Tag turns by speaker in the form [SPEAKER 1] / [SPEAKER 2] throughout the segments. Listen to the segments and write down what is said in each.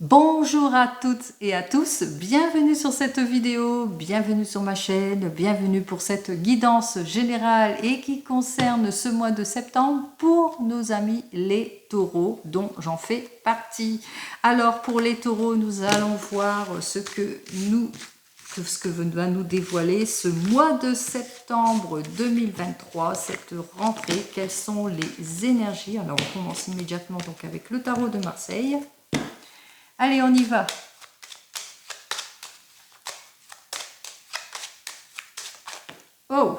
[SPEAKER 1] Bonjour à toutes et à tous, bienvenue sur cette vidéo, bienvenue sur ma chaîne, bienvenue pour cette guidance générale et qui concerne ce mois de septembre pour nos amis les taureaux dont j'en fais partie. Alors pour les taureaux, nous allons voir ce que va nous dévoiler ce mois de septembre 2023, cette rentrée, quelles sont les énergies. Alors on commence immédiatement donc avec le tarot de Marseille. Allez, on y va. Oh!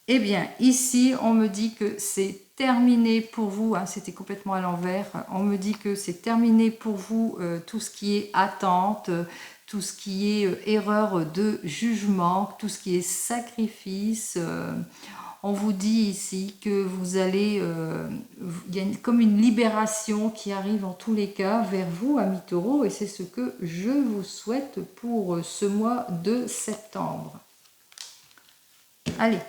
[SPEAKER 1] Eh bien, ici, on me dit que c'est terminé pour vous. Hein, c'était complètement à l'envers. On me dit que c'est terminé pour vous tout ce qui est attente, tout ce qui est erreur de jugement, tout ce qui est sacrifice. On vous dit ici que vous allez, il y a comme une libération qui arrive en tous les cas vers vous, amis taureaux, et c'est ce que je vous souhaite pour ce mois de septembre. Allez.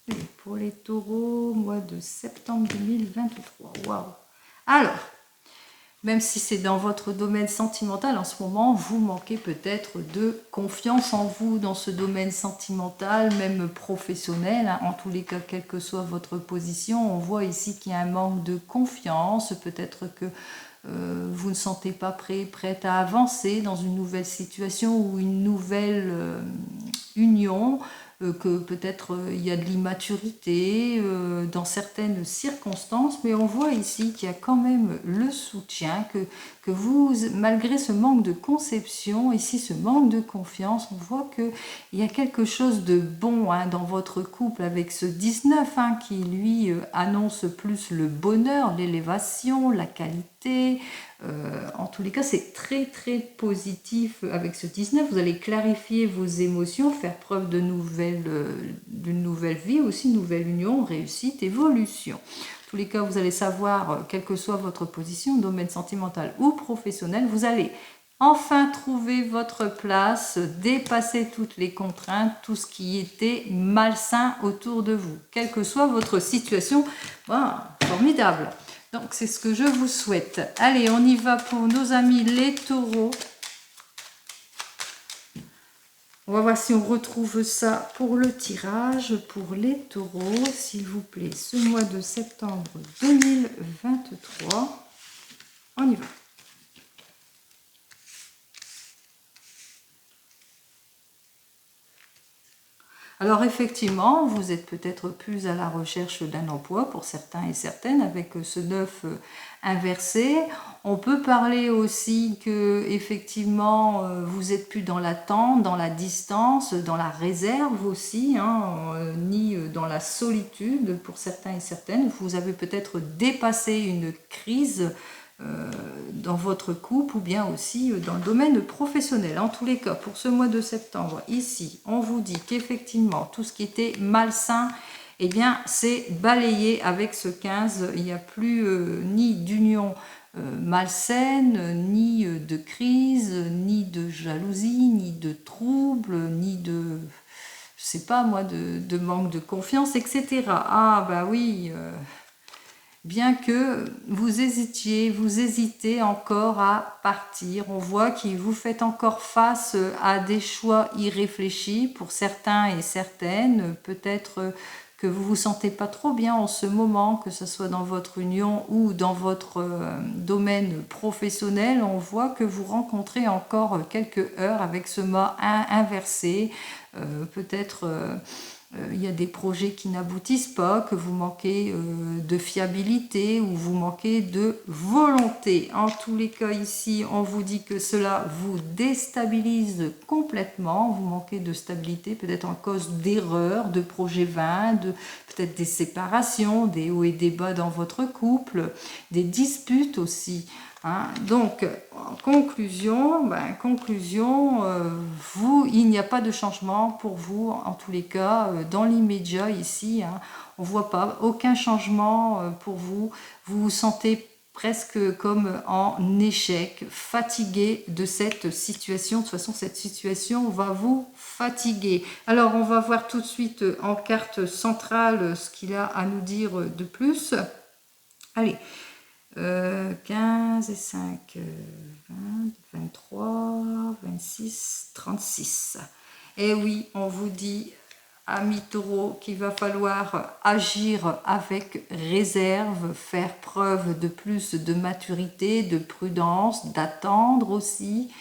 [SPEAKER 1] Et pour les taureaux, mois de septembre 2023. Waouh! Alors, même si c'est dans votre domaine sentimental, en ce moment, vous manquez peut-être de confiance en vous dans ce domaine sentimental, même professionnel. Hein. En tous les cas, quelle que soit votre position, on voit ici qu'il y a un manque de confiance. Peut-être que vous ne sentez pas prête à avancer dans une nouvelle situation ou une nouvelle union. Que peut-être il y a de l'immaturité dans certaines circonstances, mais on voit ici qu'il y a quand même le soutien, que vous, malgré ce manque de conception, ici ce manque de confiance, on voit qu'il y a quelque chose de bon hein, dans votre couple avec ce 19 hein, qui lui annonce plus le bonheur, l'élévation, la qualité. En tous les cas, c'est très très positif avec ce 19. Vous allez clarifier vos émotions, faire preuve d'une nouvelle vie, aussi une nouvelle union, réussite, évolution. En tous les cas, vous allez savoir, quelle que soit votre position, domaine sentimental ou professionnel, vous allez enfin trouver votre place, dépasser toutes les contraintes, tout ce qui était malsain autour de vous. Quelle que soit votre situation, formidable. Donc, c'est ce que je vous souhaite. Allez, on y va pour nos amis les taureaux. On va voir si on retrouve ça pour le tirage, pour les taureaux, s'il vous plaît, ce mois de septembre 2023. On y va. Alors effectivement, vous êtes peut-être plus à la recherche d'un emploi pour certains et certaines avec ce 9 inversé. On peut parler aussi que effectivement vous êtes plus dans l'attente, dans la distance, dans la réserve aussi, hein, ni dans la solitude pour certains et certaines. Vous avez peut-être dépassé une crise dans votre couple ou bien aussi dans le domaine professionnel. En tous les cas, pour ce mois de septembre, ici, on vous dit qu'effectivement, tout ce qui était malsain, eh bien, c'est balayé avec ce 15. Il n'y a plus ni d'union malsaine, ni de crise, ni de jalousie, ni de trouble, ni de... je sais pas moi, de manque de confiance, etc. Ah, bah oui... bien que vous hésitez encore à partir, on voit que vous faites encore face à des choix irréfléchis pour certains et certaines. Peut-être que vous vous sentez pas trop bien en ce moment, que ce soit dans votre union ou dans votre domaine professionnel. On voit que vous rencontrez encore quelques heures avec ce mât inversé. Peut-être... il y a des projets qui n'aboutissent pas, que vous manquez de fiabilité ou vous manquez de volonté. En tous les cas, ici, on vous dit que cela vous déstabilise complètement. Vous manquez de stabilité, peut-être en cause d'erreurs, de projets vains, peut-être des séparations, des hauts et des bas dans votre couple, des disputes aussi. Hein. Donc, en conclusion, il n'y a pas de changement pour vous, en tous les cas, dans l'immédiat ici. Hein, on ne voit pas aucun changement pour vous. Vous vous sentez presque comme en échec, fatigué de cette situation. De toute façon, cette situation va vous fatiguer. Alors, on va voir tout de suite en carte centrale ce qu'il a à nous dire de plus. Allez, 15 et 5, 20, 23, 26, 36. Et oui, on vous dit, amis taureaux, qu'il va falloir agir avec réserve, faire preuve de plus de maturité, de prudence, d'attendre aussi,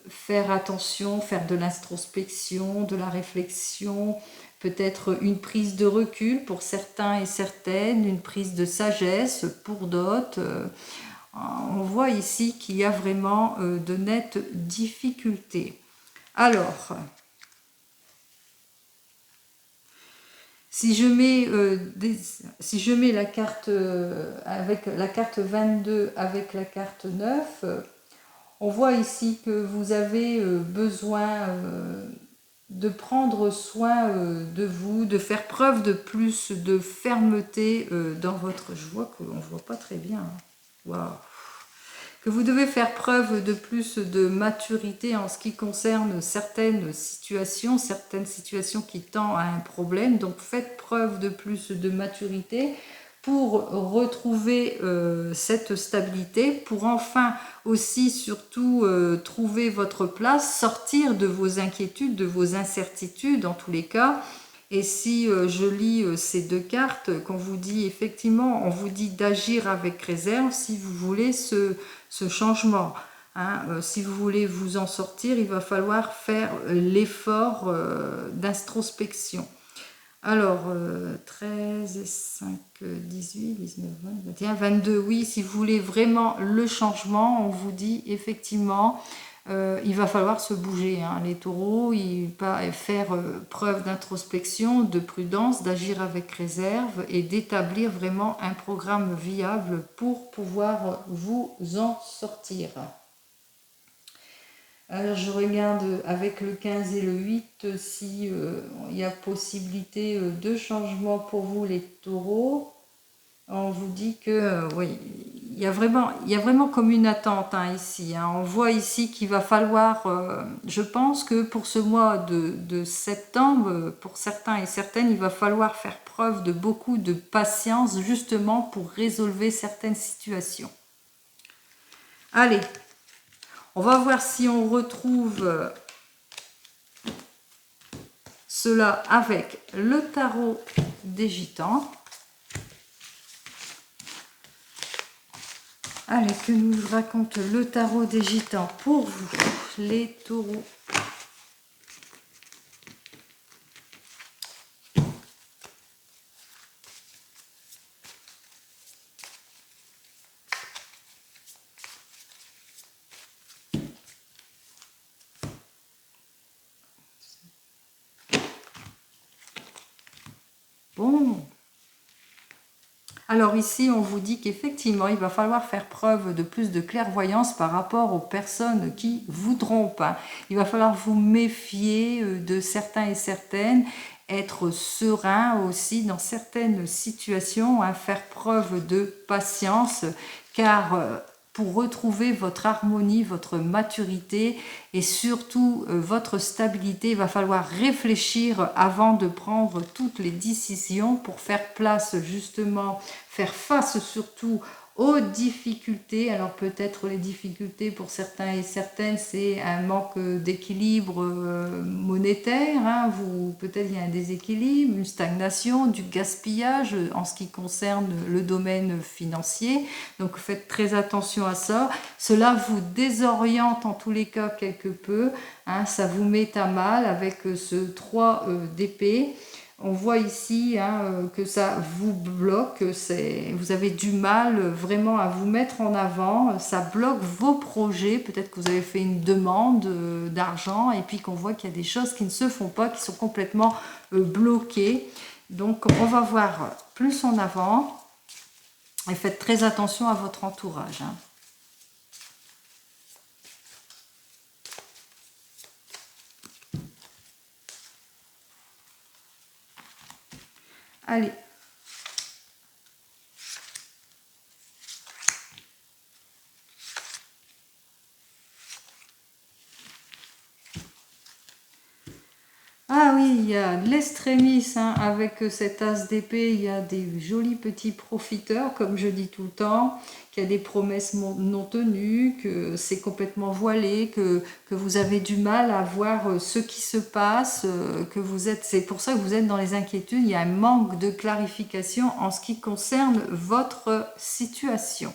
[SPEAKER 1] faire attention, faire de l'introspection, de la réflexion, peut-être une prise de recul pour certains et certaines, une prise de sagesse pour d'autres. On voit ici qu'il y a vraiment de nettes difficultés. Alors, si je mets la carte avec la carte 22 avec la carte 9, on voit ici que vous avez besoin de prendre soin de vous, de faire preuve de plus de fermeté dans votre... Je vois qu'on ne voit pas très bien. Waouh. Que vous devez faire preuve de plus de maturité en ce qui concerne certaines situations qui tendent à un problème. Donc faites preuve de plus de maturité pour retrouver cette stabilité, pour enfin aussi surtout trouver votre place, sortir de vos inquiétudes, de vos incertitudes en tous les cas. Et si je lis ces deux cartes, qu'on vous dit effectivement, on vous dit d'agir avec réserve si vous voulez ce changement. Hein. Si vous voulez vous en sortir, il va falloir faire l'effort d'introspection. Alors, 13 et 5, 18, 19, 20, 21, 22, oui, si vous voulez vraiment le changement, on vous dit effectivement, il va falloir se bouger, hein, les taureaux, il va faire preuve d'introspection, de prudence, d'agir avec réserve et d'établir vraiment un programme viable pour pouvoir vous en sortir. Alors je regarde avec le 15 et le 8 si il y a possibilité de changement pour vous les taureaux. On vous dit que oui, il y a vraiment comme une attente hein, ici. Hein. On voit ici qu'il va falloir, je pense que pour ce mois de septembre, pour certains et certaines, il va falloir faire preuve de beaucoup de patience justement pour résolver certaines situations. Allez, on va voir si on retrouve cela avec le tarot des gitans. Allez, que nous raconte le tarot des gitans pour vous, les taureaux. Bon. Alors ici, on vous dit qu'effectivement, il va falloir faire preuve de plus de clairvoyance par rapport aux personnes qui vous trompent. Il va falloir vous méfier de certains et certaines, être serein aussi dans certaines situations, faire preuve de patience, car pour retrouver votre harmonie, votre maturité et surtout votre stabilité, il va falloir réfléchir avant de prendre toutes les décisions pour faire place justement, faire face surtout aux difficultés. Alors peut-être les difficultés pour certains et certaines, c'est un manque d'équilibre monétaire, hein. Peut-être il y a un déséquilibre, une stagnation, du gaspillage en ce qui concerne le domaine financier. Donc faites très attention à ça. Cela vous désoriente en tous les cas quelque peu, hein. Ça vous met à mal avec ce 3 d'épée. On voit ici hein, que ça vous bloque, vous avez du mal vraiment à vous mettre en avant, ça bloque vos projets, peut-être que vous avez fait une demande d'argent et puis qu'on voit qu'il y a des choses qui ne se font pas, qui sont complètement bloquées. Donc on va voir plus en avant et faites très attention à votre entourage. Hein. Allez. Ah oui, il y a de l'extrémisme, hein, avec cet as d'épée, il y a des jolis petits profiteurs, comme je dis tout le temps, qu'il y a des promesses non tenues, que c'est complètement voilé, que vous avez du mal à voir ce qui se passe, que vous êtes, c'est pour ça que vous êtes dans les inquiétudes, il y a un manque de clarification en ce qui concerne votre situation.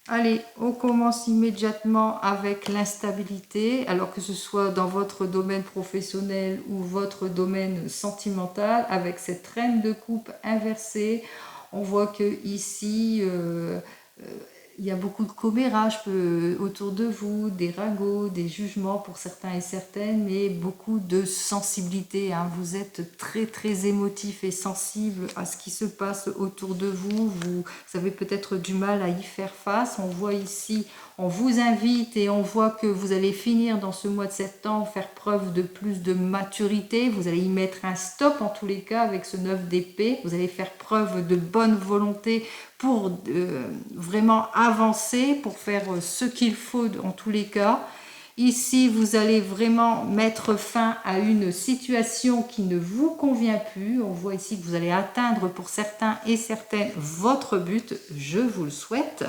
[SPEAKER 1] Allez, on commence immédiatement avec l'instabilité, alors que ce soit dans votre domaine professionnel ou votre domaine sentimental, avec cette reine de coupe inversée. On voit que ici, il y a beaucoup de commérages autour de vous, des ragots, des jugements pour certains et certaines, mais beaucoup de sensibilité, hein. Vous êtes très très émotif et sensible à ce qui se passe autour de vous. Vous avez peut-être du mal à y faire face. On voit ici, on vous invite et on voit que vous allez finir dans ce mois de septembre, faire preuve de plus de maturité. Vous allez y mettre un stop en tous les cas avec ce 9 d'épée. Vous allez faire preuve de bonne volonté pour vraiment avancer, pour faire ce qu'il faut en tous les cas. Ici, vous allez vraiment mettre fin à une situation qui ne vous convient plus. On voit ici que vous allez atteindre pour certains et certaines votre but. Je vous le souhaite.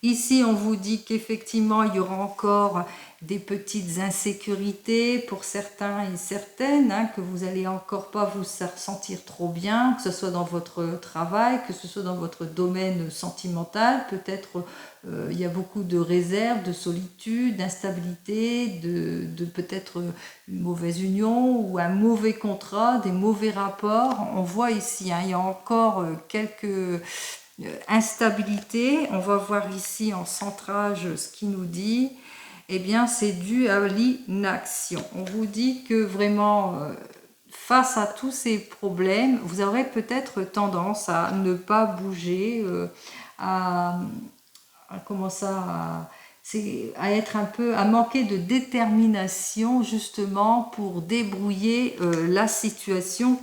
[SPEAKER 1] Ici, on vous dit qu'effectivement, il y aura encore des petites insécurités pour certains et certaines, hein, que vous n'allez encore pas vous sentir trop bien, que ce soit dans votre travail, que ce soit dans votre domaine sentimental. Peut-être il y a beaucoup de réserves, de solitude, d'instabilité, de peut-être une mauvaise union ou un mauvais contrat, des mauvais rapports. On voit ici, hein, il y a encore quelques instabilité. On va voir ici en centrage ce qui nous dit. Eh bien, c'est dû à l'inaction. On vous dit que vraiment, face à tous ces problèmes, vous aurez peut-être tendance à ne pas bouger, comment ça, à être un peu, à manquer de détermination justement pour débrouiller la situation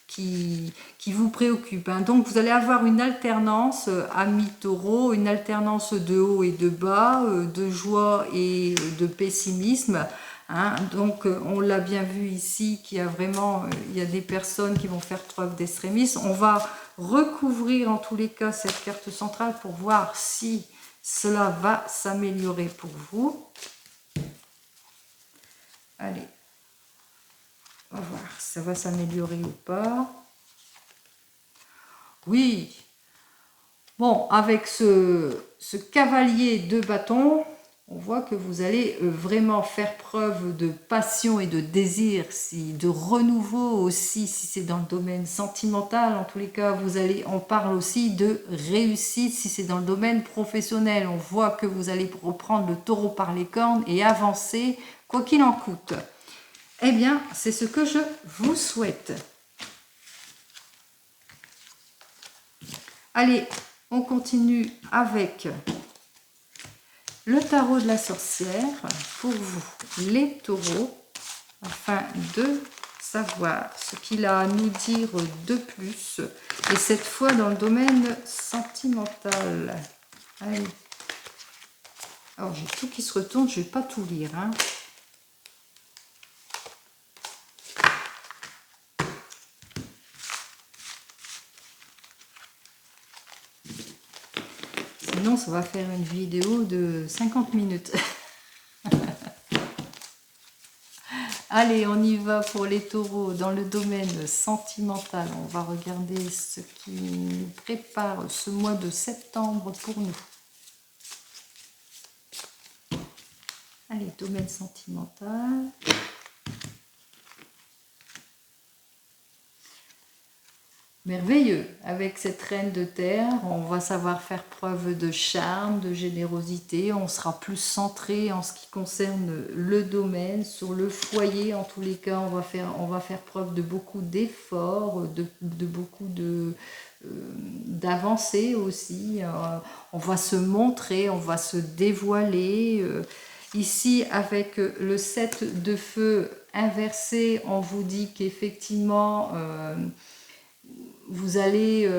[SPEAKER 1] qui vous préoccupe, hein. Donc vous allez avoir une alternance amis taureau, une alternance de haut et de bas, de joie et de pessimisme, hein. Donc on l'a bien vu ici qu'il y a vraiment il y a des personnes qui vont faire preuve d'extrémisme. On va recouvrir en tous les cas cette carte centrale pour voir si cela va s'améliorer pour vous. Allez, on va voir si ça va s'améliorer ou pas. Oui. Bon, avec ce cavalier de bâton, on voit que vous allez vraiment faire preuve de passion et de désir, de renouveau aussi, si c'est dans le domaine sentimental. En tous les cas, on parle aussi de réussite si c'est dans le domaine professionnel. On voit que vous allez reprendre le taureau par les cornes et avancer, quoi qu'il en coûte. Eh bien, c'est ce que je vous souhaite. Allez, on continue avec le tarot de la sorcière pour vous, les taureaux, afin de savoir ce qu'il a à nous dire de plus, et cette fois dans le domaine sentimental. Allez. Alors j'ai tout qui se retourne, je ne vais pas tout lire, hein. Sinon, ça va faire une vidéo de 50 minutes. Allez, on y va pour les taureaux dans le domaine sentimental. On va regarder ce qui nous prépare ce mois de septembre pour nous. Allez, domaine sentimental. Merveilleux. Avec cette reine de terre, on va savoir faire preuve de charme, de générosité. On sera plus centré en ce qui concerne le domaine, sur le foyer. En tous les cas, on va faire preuve de beaucoup d'efforts, de beaucoup d'avancées aussi. On va se montrer, on va se dévoiler. Ici, avec le 7 de feu inversé, on vous dit qu'effectivement... vous allez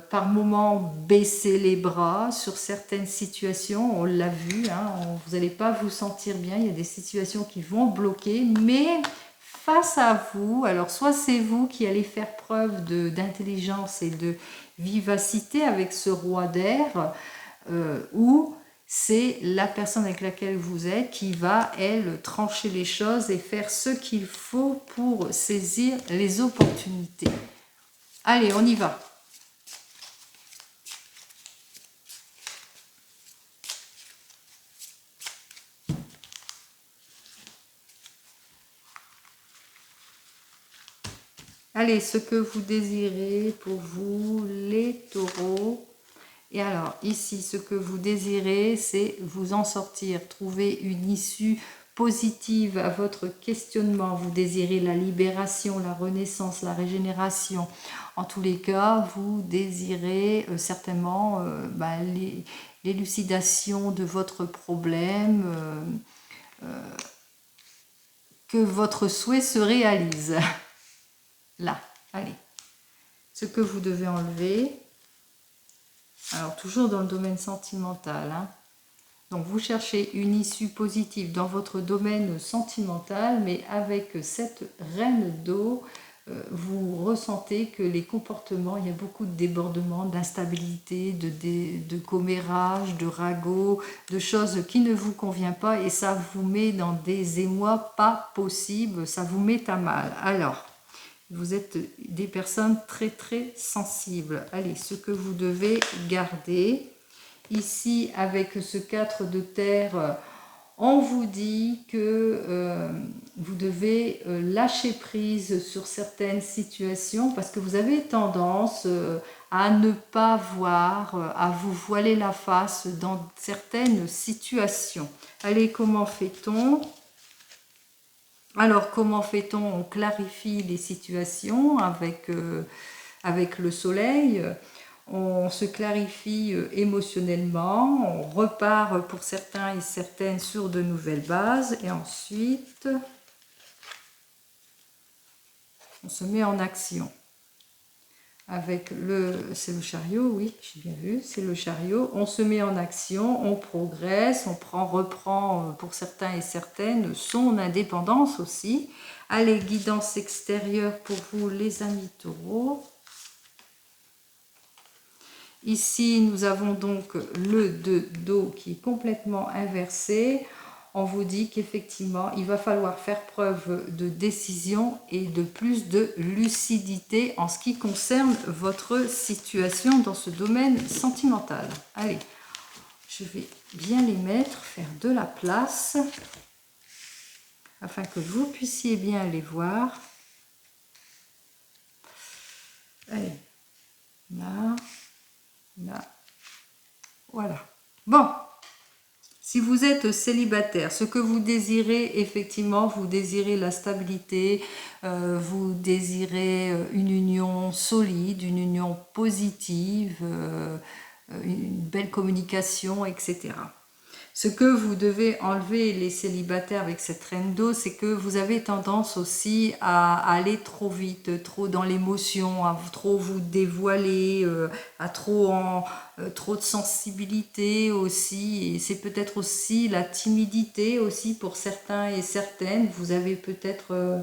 [SPEAKER 1] par moments baisser les bras sur certaines situations, on l'a vu, hein, vous n'allez pas vous sentir bien, il y a des situations qui vont bloquer, mais face à vous, alors soit c'est vous qui allez faire preuve d'intelligence et de vivacité avec ce roi d'air, ou c'est la personne avec laquelle vous êtes qui va, elle, trancher les choses et faire ce qu'il faut pour saisir les opportunités. Allez, on y va. Allez, ce que vous désirez pour vous, les taureaux. Et alors, ici, ce que vous désirez, c'est vous en sortir, trouver une issue positive à votre questionnement. Vous désirez la libération, la renaissance, la régénération. En tous les cas, vous désirez certainement l'élucidation de votre problème, que votre souhait se réalise. Là, allez. Ce que vous devez enlever, alors toujours dans le domaine sentimental, hein. Donc vous cherchez une issue positive dans votre domaine sentimental, mais avec cette reine d'eau, vous ressentez que les comportements, il y a beaucoup de débordements, d'instabilité, de commérage, de ragots, de choses qui ne vous conviennent pas et ça vous met dans des émois pas possibles, ça vous met à mal. Alors, vous êtes des personnes très très sensibles. Allez, ce que vous devez garder. Ici, avec ce 4 de terre, on vous dit que vous devez lâcher prise sur certaines situations parce que vous avez tendance à ne pas voir, à vous voiler la face dans certaines situations. Allez, comment fait-on ? Alors, comment fait-on ? On clarifie les situations avec le soleil. On se clarifie émotionnellement. On repart pour certains et certaines sur de nouvelles bases. Et ensuite, on se met en action. Avec c'est le chariot, oui, j'ai bien vu, c'est le chariot. On se met en action, on progresse, reprend pour certains et certaines son indépendance aussi. Allez, guidance extérieure pour vous les amis taureaux. Ici, nous avons donc le 2 d'eau qui est complètement inversé. On vous dit qu'effectivement, il va falloir faire preuve de décision et de plus de lucidité en ce qui concerne votre situation dans ce domaine sentimental. Allez, je vais bien les mettre, faire de la place, afin que vous puissiez bien les voir. Allez, là, là, voilà. Bon. Si vous êtes célibataire, ce que vous désirez, effectivement, vous désirez la stabilité, vous désirez une union solide, une union positive, une belle communication, etc. Ce que vous devez enlever, les célibataires, avec cette reine d'eau, c'est que vous avez tendance aussi à aller trop vite, trop dans l'émotion, à trop vous dévoiler, à trop de sensibilité aussi. Et c'est peut-être aussi la timidité aussi pour certains et certaines. Vous avez peut-être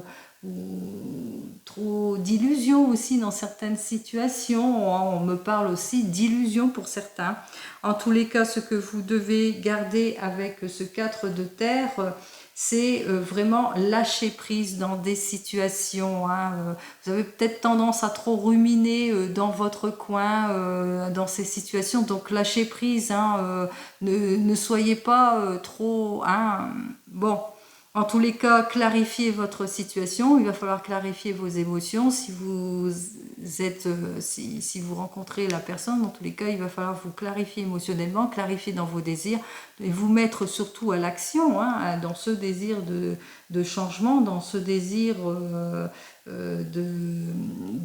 [SPEAKER 1] trop d'illusions aussi dans certaines situations. On me parle aussi d'illusions pour certains. En tous les cas, ce que vous devez garder avec ce 4 de terre, c'est vraiment lâcher prise dans des situations. Hein. Vous avez peut-être tendance à trop ruminer dans votre coin, dans ces situations. Donc lâchez prise, hein, ne soyez pas trop... Hein. Bon. En tous les cas, clarifiez votre situation. Il va falloir clarifier vos émotions. Si vous rencontrez la personne, dans tous les cas, il va falloir vous clarifier émotionnellement, clarifier dans vos désirs et vous mettre surtout à l'action, hein, dans ce désir de changement, dans ce désir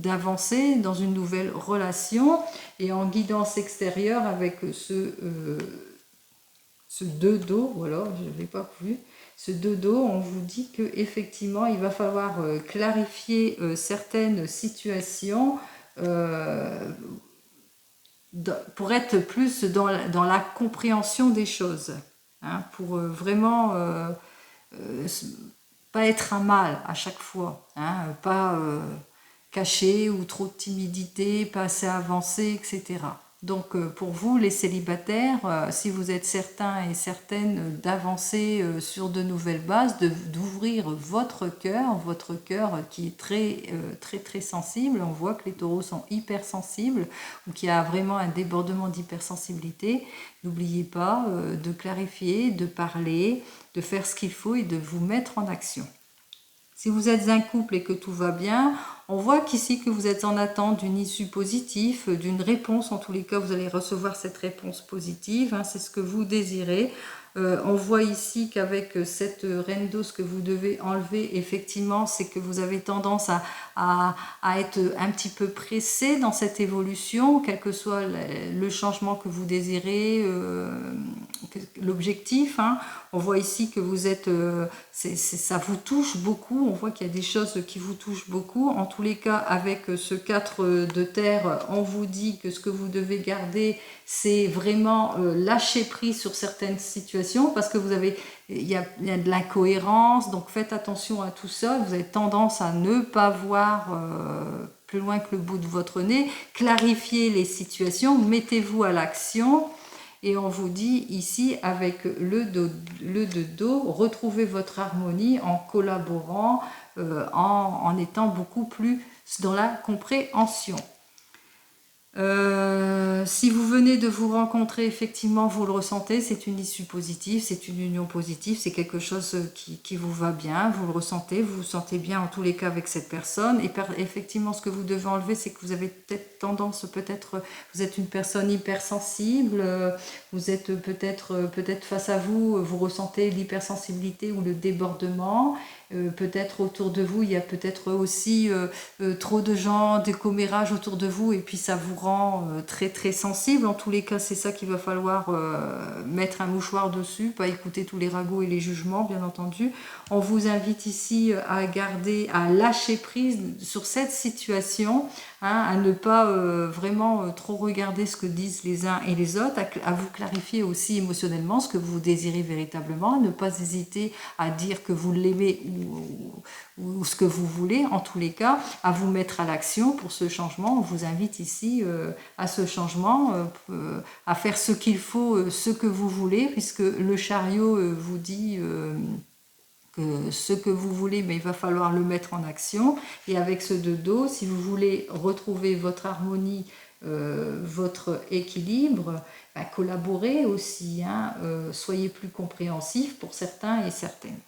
[SPEAKER 1] d'avancer dans une nouvelle relation et en guidance extérieure avec ce 2 d'eau. Voilà, je n'avais pas vu. Ce 2 d'eau, on vous dit qu'effectivement, il va falloir clarifier certaines situations pour être plus dans la compréhension des choses, hein, pour vraiment pas être un mal à chaque fois, hein, pas caché ou trop de timidité, pas assez avancé, etc. Donc pour vous les célibataires, si vous êtes certains et certaines d'avancer sur de nouvelles bases, d'ouvrir votre cœur qui est très sensible, on voit que les taureaux sont hypersensibles ou qu'il y a vraiment un débordement d'hypersensibilité, n'oubliez pas de clarifier, de parler, de faire ce qu'il faut et de vous mettre en action. Si vous êtes un couple et que tout va bien, on voit qu'ici que vous êtes en attente d'une issue positive, d'une réponse. En tous les cas, vous allez recevoir cette réponse positive. Hein, c'est ce que vous désirez. On voit ici qu'avec cette reine d'eau, ce que vous devez enlever, effectivement, c'est que vous avez tendance à être un petit peu pressé dans cette évolution, quel que soit le changement que vous désirez, l'objectif. Hein. On voit ici que vous êtes, ça vous touche beaucoup. On voit qu'il y a des choses qui vous touchent beaucoup. En tous les cas, avec ce 4 de terre, on vous dit que ce que vous devez garder, c'est vraiment lâcher prise sur certaines situations parce que il y a de l'incohérence. Donc faites attention à tout ça. Vous avez tendance à ne pas voir plus loin que le bout de votre nez. Clarifiez les situations, mettez-vous à l'action. Et on vous dit ici, avec le de dos, retrouvez votre harmonie en collaborant, en étant beaucoup plus dans la compréhension. Si vous venez de vous rencontrer, effectivement, vous le ressentez, c'est une issue positive, c'est une union positive, c'est quelque chose qui vous va bien, vous le ressentez, vous vous sentez bien en tous les cas avec cette personne. Et effectivement, ce que vous devez enlever, c'est que vous avez peut-être tendance, vous êtes une personne hypersensible, vous êtes peut-être face à vous, vous ressentez l'hypersensibilité ou le débordement. Peut-être autour de vous, il y a peut-être aussi trop de gens, des commérages autour de vous, et puis ça vous rend très sensible. En tous les cas, c'est ça qu'il va falloir mettre un mouchoir dessus, pas écouter tous les ragots et les jugements, bien entendu. On vous invite ici à lâcher prise sur cette situation, hein, à ne pas vraiment trop regarder ce que disent les uns et les autres, à vous clarifier aussi émotionnellement ce que vous désirez véritablement, à ne pas hésiter à dire que vous l'aimez ou ce que vous voulez, en tous les cas, à vous mettre à l'action pour ce changement. On vous invite ici à ce changement, à faire ce qu'il faut, ce que vous voulez, puisque le chariot vous dit que ce que vous voulez, mais il va falloir le mettre en action. Et avec ce de dos, si vous voulez retrouver votre harmonie, votre équilibre, collaborez aussi, hein, soyez plus compréhensifs pour certains et certaines.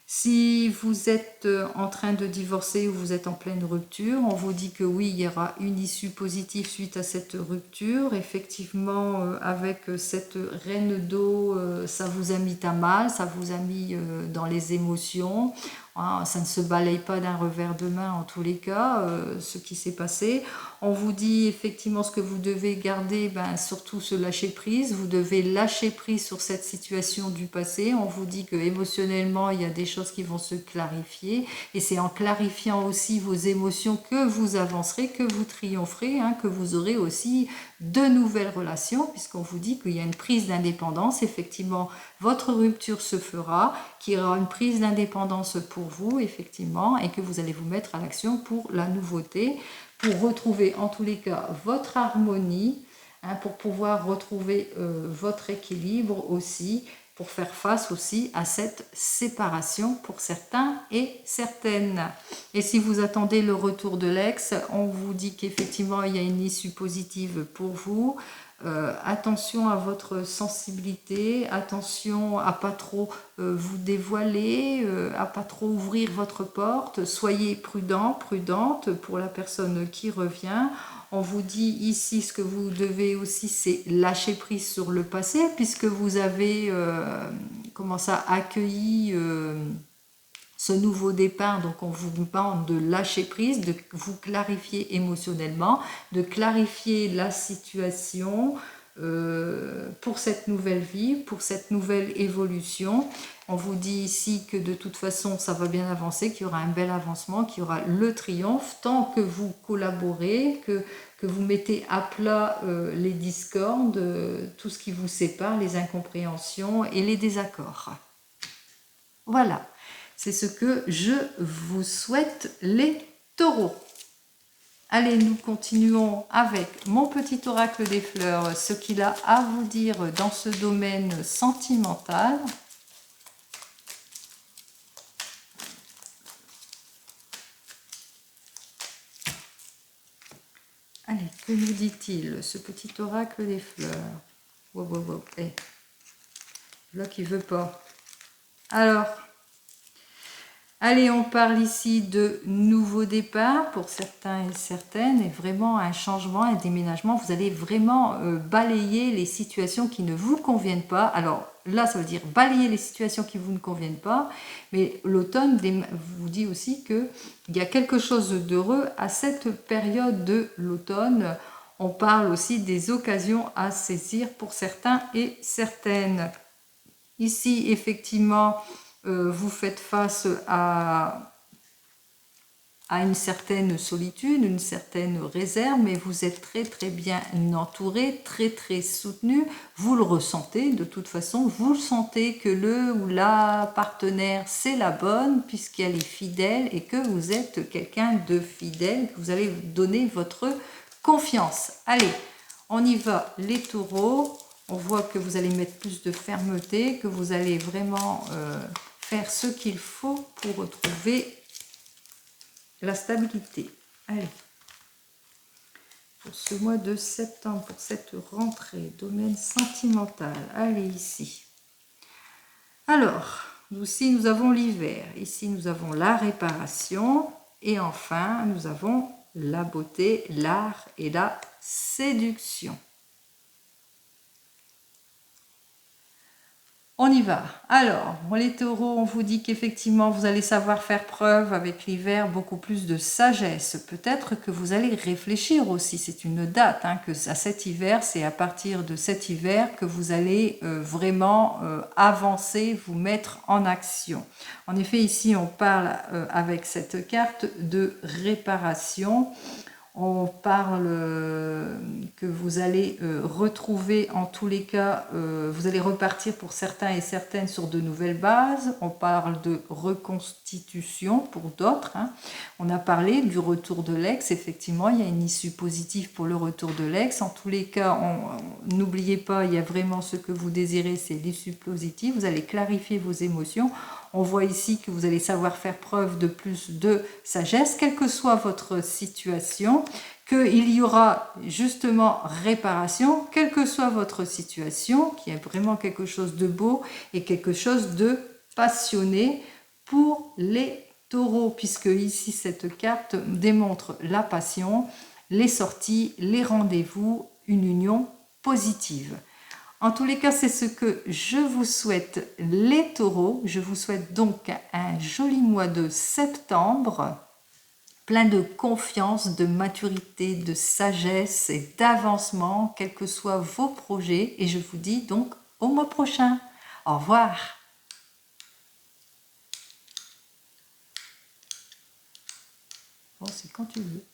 [SPEAKER 1] Si vous êtes en train de divorcer ou vous êtes en pleine rupture, on vous dit que oui, il y aura une issue positive suite à cette rupture. Effectivement, avec cette reine d'eau, ça vous a mis à mal, ça vous a mis dans les émotions. Ça ne se balaye pas d'un revers de main en tous les cas, ce qui s'est passé. On vous dit effectivement ce que vous devez garder, surtout ce lâcher prise. Vous devez lâcher prise sur cette situation du passé. On vous dit que émotionnellement, il y a des choses qui vont se clarifier. Et c'est en clarifiant aussi vos émotions que vous avancerez, que vous triompherez, hein, que vous aurez aussi de nouvelles relations, puisqu'on vous dit qu'il y a une prise d'indépendance. Effectivement, votre rupture se fera, qu'il y aura une prise d'indépendance pour vous, effectivement, et que vous allez vous mettre à l'action pour la nouveauté, pour retrouver en tous les cas votre harmonie, hein, pour pouvoir retrouver votre équilibre aussi, pour faire face aussi à cette séparation pour certains et certaines. Et si vous attendez le retour de l'ex, on vous dit qu'effectivement il y a une issue positive pour vous. Attention à votre sensibilité, attention à pas trop vous dévoiler, à pas trop ouvrir votre porte. Soyez prudent, prudente pour la personne qui revient. On vous dit ici ce que vous devez aussi, c'est lâcher prise sur le passé, puisque vous avez accueilli ce nouveau départ. Donc on vous demande de lâcher prise, de vous clarifier émotionnellement, de clarifier la situation pour cette nouvelle vie, pour cette nouvelle évolution. On vous dit ici que de toute façon, ça va bien avancer, qu'il y aura un bel avancement, qu'il y aura le triomphe, tant que vous collaborez, que vous mettez à plat les discordes, tout ce qui vous sépare, les incompréhensions et les désaccords. Voilà, c'est ce que je vous souhaite, les taureaux. Allez, nous continuons avec mon petit oracle des fleurs, ce qu'il a à vous dire dans ce domaine sentimental. Allez, que nous dit-il, ce petit oracle des fleurs? Wow, wow, wow. Hey. Là qui veut pas. Alors, allez, on parle ici de nouveau départ pour certains et certaines, et vraiment un changement, un déménagement. Vous allez vraiment balayer les situations qui ne vous conviennent pas. Alors là, ça veut dire balayer les situations qui vous ne conviennent pas, mais l'automne vous dit aussi qu'il y a quelque chose d'heureux à cette période de l'automne. On parle aussi des occasions à saisir pour certains et certaines. Ici, effectivement, vous faites face à une certaine solitude, une certaine réserve, mais vous êtes très très bien entouré, très très soutenu. Vous le ressentez de toute façon, vous le sentez que le ou la partenaire c'est la bonne puisqu'elle est fidèle et que vous êtes quelqu'un de fidèle, que vous allez donner votre confiance. Allez, on y va les taureaux. On voit que vous allez mettre plus de fermeté, que vous allez vraiment faire ce qu'il faut pour retrouver la stabilité. Allez, pour ce mois de septembre, pour cette rentrée, domaine sentimental, allez ici. Alors, ici nous avons l'hiver, ici nous avons la réparation, et enfin nous avons la beauté, l'art et la séduction. On y va. Alors, les taureaux, on vous dit qu'effectivement, vous allez savoir faire preuve avec l'hiver beaucoup plus de sagesse. Peut-être que vous allez réfléchir aussi. C'est une date, que à cet hiver, c'est à partir de cet hiver que vous allez vraiment avancer, vous mettre en action. En effet, ici, on parle avec cette carte de réparation. On parle que vous allez retrouver, en tous les cas, vous allez repartir pour certains et certaines sur de nouvelles bases. On parle de reconstitution pour d'autres. On a parlé du retour de l'ex. Effectivement, il y a une issue positive pour le retour de l'ex. En tous les cas, n'oubliez pas, il y a vraiment ce que vous désirez, c'est l'issue positive. Vous allez clarifier vos émotions. On voit ici que vous allez savoir faire preuve de plus de sagesse, quelle que soit votre situation, qu'il y aura justement réparation, quelle que soit votre situation, qu'il y a vraiment quelque chose de beau et quelque chose de passionné pour les taureaux, puisque ici cette carte démontre la passion, les sorties, les rendez-vous, une union positive. En tous les cas, c'est ce que je vous souhaite, les taureaux. Je vous souhaite donc un joli mois de septembre, plein de confiance, de maturité, de sagesse et d'avancement, quels que soient vos projets. Et je vous dis donc au mois prochain. Au revoir. Bon, c'est quand tu veux.